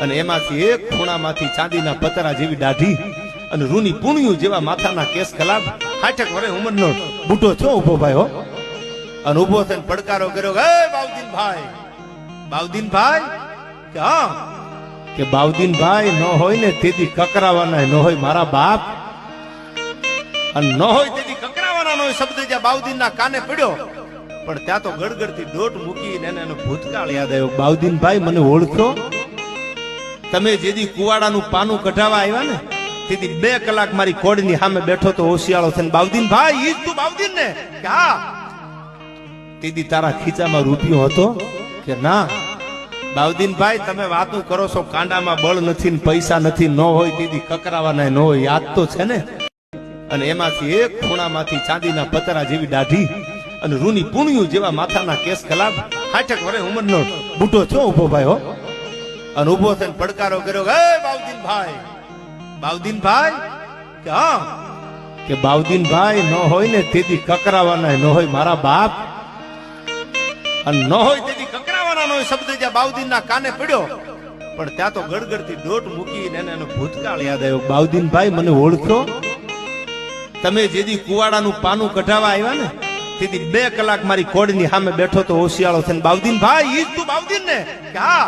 અને એમાંથી એક ખૂણામાંથી ચાંદીના પતરા જેવી દાઢી અને રૂની પૂણિયું જેવા માથાના કેસ કલાબ 60 વર્ષ ઉંમરનો બુઢો છો ઉભો ભાઈ હો. અને ઉભો થઈને પડકારો કર્યો, હે બાઉદીનભાઈ, બાઉદીનભાઈ કે હા કે બાઉદીનભાઈ ન હોય ને તેથી કકરાવાના ન હોય મારા બાપ, અને ન હોય તેથી કકરાવાના ન હોય શબ્દ જ્યાં બાઉદીનના કાને પડ્યો પણ ત્યાં તો ગડગડતી દોટ મૂકીને એને ભૂતકાળ યાદ આવ્યો. બાઉદીનભાઈ મને ઓળખ્યો? તમે જેદી કુવાડાનું પાનું કઢાવા આવ્યા ને તેથી 2 કલાક મારી કોડની સામે બેઠો તો હોશિયાળો થઈને, બાઉદીનભાઈ ઈ જ તું બાઉદીન ને? કે હા. તેથી તારા ખીચામાં રૂપિયો હતો? કે ના. બાઉદીનભાઈ તમે વાતું કરો છો, કાંડામાં બળ નથી ને પૈસા નથી, ન હોય તેથી કકરાવાના ન હોય, યાદ તો છે ને? અને એમાંથી એક ખૂણામાંથી ચાંદીના પતરા જેવી દાઢી અને રૂની પૂણિયું જેવા માથાના કેસ કલાબ 60 વર્ષ ઉંમરનો બુઢો છો ઉભો ભાઈ હો. અને ઉભો થઈને પડકારો કર્યો, હે બાઉદીનભાઈ, બાઉદીનભાઈ કે હા કે બાઉદીનભાઈ ન હોય ને તેથી કકરાવાના ન હોય મારા બાપ, અને ન હોય તેથી કકરાવાના ન હોય શબ્દ જ્યાં બાઉદીનના કાને પડ્યો પણ ત્યાં તો ગડગડતી દોટ મૂકીને એને ભૂતકાળ યાદ આવ્યો. બાઉદીનભાઈ મને ઓળખ્યો? તમે જેદી કુવાડાનું પાનું કઢાવા આવ્યા ને તેથી 2 કલાક મારી કોડની સામે બેઠો તો હોશિયાળો થઈને, બાઉદીનભાઈ ઈ જ તું બાઉદીન ને? કે હા.